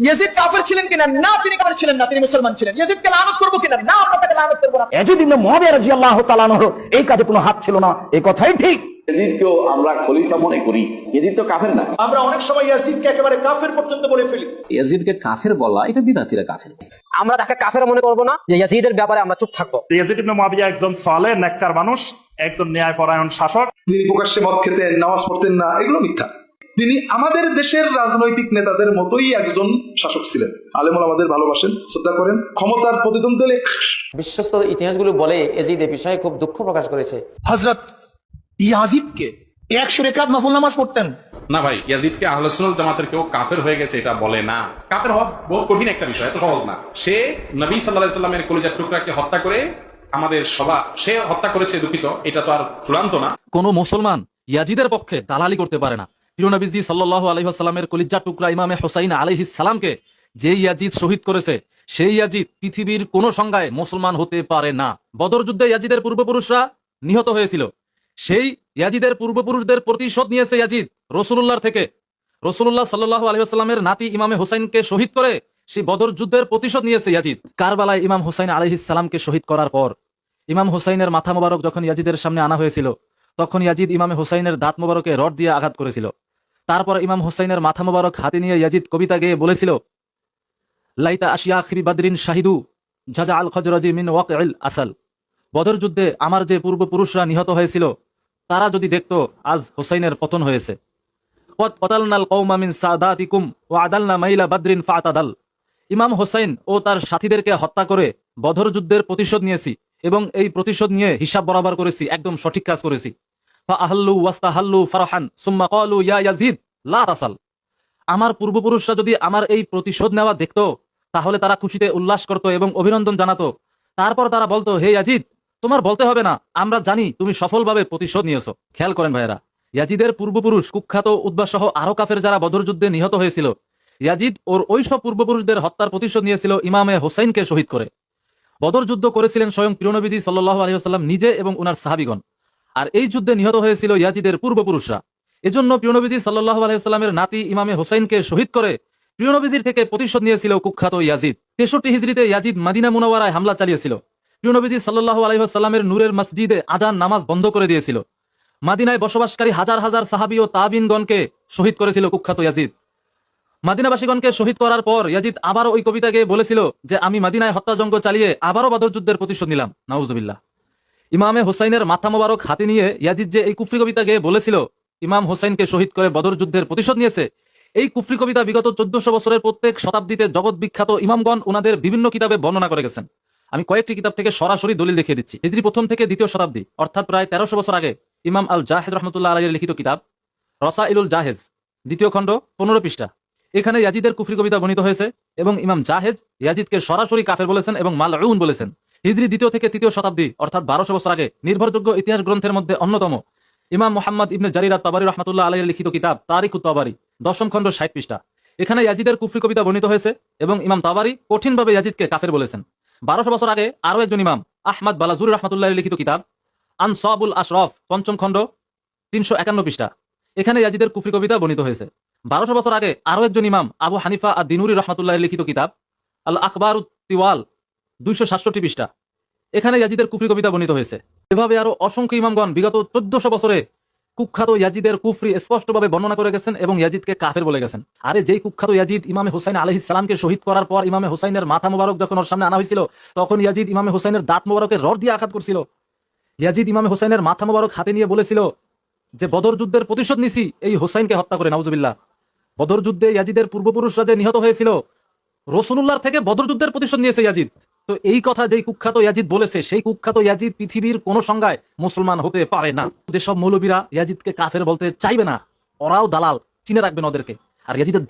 Yazid কাফের ছিলেন কিনা? না, তিনি কাফের ছিলেন না, তিনি মুসলমান ছিলেন। ইয়াজিদকে লানত করব কিনা? না, আমরা তাকে লানত করব না। ইয়াজিদ ইবনে মুআবিয়া রাদিয়াল্লাহু তাআলা আনহু এই কাজে কোনো হাত ছিল না, এই কথাই ঠিক। ইয়াজিদকেও আমরা খলিফা মনে করি, ইয়াজিদ তো কাফের না। আমরা অনেক সময় ইয়াজিদকে একেবারে কাফের পর্যন্ত বলে ফেলি। ইয়াজিদকে কাফের বলা এটা বিদআতীরা কাফের। আমরা তাকে কাফের মনে করব না, যে ইয়াজিদের ব্যাপারে আমরা চুপ থাকবো। ইয়াজিদ ইবনে মুআবিয়া একজন সালেহ নেককার মানুষ, একজন ন্যায়পরায়ণ শাসক। তিনি প্রকাশ্যে মদ খেতেন, নামাজ পড়তেন না, এগুলো মিথ্যা। তিনি আমাদের দেশের রাজনৈতিক নেতাদের মতোই একজন শাসক ছিলেন। আলেমুল আমাদের ভালোবাসেন, শ্রদ্ধা করেন, ক্ষমতার প্রতিদ্বন্দ্বী হলে বিশ্বস্ত ইতিহাসগুলো বলে এজিদ এ বিষয়ে খুব দুঃখ প্রকাশ করেছে। হযরত ইয়াজিদকে 100 রাকাত নফল নামাজ পড়তেন। না ভাই, ইয়াজিদকে আহলে সুন্নাত জামাতের কেউ কাফের হয়ে গেছে এটা বলে না। কাফের হওয়া বহু কঠিন একটা বিষয়, এত সহজ না। সে নবী সাল্লাল্লাহু আলাইহি সাল্লামের কলিজার টুকরাকে হত্যা করে আমাদের সে হত্যা করেছে, দুঃখিত, এটা তো আর চূড়ান্ত না। কোন মুসলমান ইয়াজিদের পক্ষে দালালি করতে পারে না। প্রিয় নবীজি সাল্লাল্লাহু আলাইহি ওয়াসাল্লামের কলিজার টুকরা ইমামে হুসাইন আলাইহিস সালামকে যে ইয়াজিদ শহীদ করেছে, সেই ইয়াজিদ পৃথিবীর কোন সংজ্ঞায় মুসলমান হতে পারে না। বদর যুদ্ধে ইয়াজিদের পূর্বপুরুষরা নিহত হয়েছিল, সেই ইয়াজিদের পূর্বপুরুষদের প্রতিশোধ নিয়েছে ইয়াজিদ রাসূলুল্লাহর থেকে। রাসূলুল্লাহ সাল্লাল্লাহু আলাইহি ওয়াসাল্লামের নাতি ইমামে হুসাইনকে শহীদ করে সেই বদর যুদ্ধের প্রতিশোধ নিয়েছে ইয়াজিদ। কারবালায় ইমাম হুসাইন আলাইহিস সালামকে শহীদ করার পর ইমাম হুসাইনের মাথা মোবারক যখন ইয়াজিদের সামনে আনা হয়েছিল, তখন ইয়াজিদ ইমামে হুসাইনের দাঁত মোবারকে রড দিয়ে আঘাত করেছিল। তারপর ইমাম হুসাইনের মাথা মোবারক হাতে নিয়ে ইয়াজিদ কবিতা গেয়ে বলেছিল, লাইতা আশিয়া খিবি বাদরিন শাহিদু জাজা আল খজরাজি মিন ওয়াকিল আসাল। বদর যুদ্ধে আমার যে পূর্বপুরুষরা নিহত হয়েছিল, তারা যদি দেখতো আজ হুসাইনের পতন হয়েছে। কদ কতালনাল কওমা মিন সাদাতিকুম ওয়া আদালনা মাইলা বাদরিন ফাতাদাল। ইমাম হুসাইন ও তার সাথীদেরকে হত্যা করে বদর যুদ্ধের প্রতিশোধ নিয়েছি, এবং এই প্রতিশোধ নিয়ে হিসাব বরাবর করেছি, একদম সঠিক কাজ করেছি। ফাআহাল্লু ওয়াস্তাহাল্লু ফারহান সুম্মা ক্বালু ইয়া ইয়াজিদ লা তাসাল। আমার পূর্বপুরুষরা যদি আমার এই প্রতিশোধ নেওয়া দেখতো, তাহলে তারা খুশিতে উল্লাস করত এবং অভিনন্দন জানাতো। তারপর তারা বলতো, হে ইয়াজিদ, তোমার বলতে হবে না, আমরা জানি তুমি সফলভাবে প্রতিশোধ নিয়েছো। খেয়াল করেন ভাইয়েরা, ইয়াজিদের পূর্বপুরুষ কুখ্যাত উতবা সহ আরো কাফের যারা বদর যুদ্ধে নিহত হয়েছিল, ইয়াজিদ ওর ওই সব পূর্বপুরুষদের হত্যার প্রতিশোধ নিয়েছিল ইমামে হুসাইনকে শহীদ করে। বদর যুদ্ধ করেছিলেন স্বয়ং প্রিয় নবীজি সাল্লাল্লাহু আলাইহি ওয়াসাল্লাম নিজে এবং উনার সাহাবীগণ। আর এই যুদ্ধে নিহত হয়েছিল ইয়াজিদের পূর্বপুরুষরা। এজন্য প্রিয় নবীজি সাল্লাল্লাহু আলাইহি ওয়াসাল্লামের নাতি ইমামে হুসাইনকে শহীদ করে প্রিয় নবীজির থেকে প্রতিশোধ নিয়েছিল কুখ্যাত ইয়াজিদ। 63 হিজরিতে ইয়াজিদ মদিনা মুনাওয়ারায় হামলা চালিয়েছিল। প্রিয় নবীজি সাল্লাল্লাহু আলাইহি ওয়াসাল্লামের নূরের মসজিদে আযান নামাজ বন্ধ করে দিয়েছিল। মদিনায় বসবাসকারী হাজার হাজার সাহাবী ও তাবিনগণকে শহীদ করেছিল কুখ্যাত ইয়াজিদ। মদিনাবাসীগণকে শহীদ করার পর ইয়াজিদ আবারও ওই কবিতা গেয়ে বলেছিল যে আমি মদিনায় হত্যাযজ্ঞ চালিয়ে আবারও বদর যুদ্ধের প্রতিশোধ নিলাম। নাউজুবিল্লাহ। ইমামে হুসাইনের মাথা মোবারক হাতে নিয়ে ইয়াজিদ যে এই কুফরি কবিতা গেয়ে বলেছিল ইমাম হুসাইনকে শহীদ করে বদর যুদ্ধের প্রতিশোধ নিয়েছে, এই কুফরি কবিতা বিগত 1400 বছরের প্রত্যেক শতাব্দীতে জগৎ বিখ্যাত ইমামগণ ওনাদের বিভিন্ন কিতাবে বর্ণনা করে গেছেন। আমি কয়েকটি কিতাব থেকে সরাসরি দলিল দেখিয়ে দিচ্ছি। হিজরি 1ম থেকে 2য় শতাব্দী, অর্থাৎ প্রায় 1300 বছর আগে ইমাম আল জাহেদ রহমতুল্লাহ আলাইহির লিখিত কিতাব রসাইলুল জাহেজ 2য় খণ্ড 15 পৃষ্ঠা, এখানে ইয়াজিদের কুফরি কবিতা বর্ণিত হয়েছে এবং ইমাম জাহেজ ইয়াজিদকে সরাসরি কাফের বলেছেন এবং মালউন বলেছেন। হিজরি 2য় থেকে 3য় শতাব্দী, অর্থাৎ 1200 বছর আগে নির্ভরযোগ্য ইতিহাস গ্রন্থের মধ্যে অন্যতম ইমাম মুহাম্মদ ইবনে জারির আত-তাবারি রহমাতুল্লাহ আলাইহির লিখিত কিতাব তারিখুত তাবারি 10ম খণ্ড 60 পৃষ্ঠা, এখানে ইয়াজিদের কুফরি কবিতা বর্ণিত হয়েছে এবং ইমাম তাবারি কঠিনভাবে ইয়াজিদকে কাফের বলেছেন। 1200 বছর আগে আরো একজন ইমাম আহমদ বালাজুরি রহমাতুল্লাহ লিখিত কিতাব আনসাবুল আশরাফ 5ম খণ্ড 351 পৃষ্ঠা, এখানে ইয়াজিদের কুফরি কবিতা বর্ণিত হয়েছে। 1200 বছর আগে আরো একজন ইমাম আবু হানিফা আদ-দিনুরি রহমাতুল্লাহ লিখিত কিতাব আল আখবারুত তিওয়াল 267 পৃষ্ঠা, এখানে ইয়াজিদের কুফরি কবিতা বর্ণিত হয়েছে। এভাবে আরো অসংখ্য ইমামগণ বিগত 1400 বছরে কুখ্যাত ইয়াজিদের কুফরি স্পষ্টভাবে বর্ণনা করে গেছেন এবং ইয়াজিদকে কাফের বলে গেছেন। আরে যেই কুখ্যাত ইয়াজিদ ইমামে হুসাইন আলাইহিস সালামকে শহীদ করার পর ইমামে হুসাইনের মাথা মোবারক যখন ওর সামনে আনা হয়েছিল, তখন ইয়াজিদ ইমামে হুসাইনের দাঁত মোবারকে রড দিয়ে আঘাত করছিল। ইয়াজিদ ইমামে হুসাইনের মাথা মোবারক হাতে নিয়ে বলেছিল যে বদর যুদ্ধের প্রতিশোধ নিছি এই হুসাইনকে হত্যা করে। নাউজুবিল্লাহ। বদর যুদ্ধে ইয়াজিদের পূর্বপুরুষরা যে নিহত হয়েছিল, রাসূলুল্লাহর থেকে বদর যুদ্ধের প্রতিশোধ নিয়েছে ইয়াজিদ। তো এই কথা যেই কুখ্যাত ইয়াজিদ বলেছে, সেই কুখ্যাত ইয়াজিদ পৃথিবীর কোন সংজ্ঞায় মুসলমান হতে পারে না। যেসব মৌলবীরা ইয়াজিদকে কাফের বলতে চাইবে না, ওরাও দালাল, চিনে রাখবেন ওদেরকে। আর ইয়াজিদের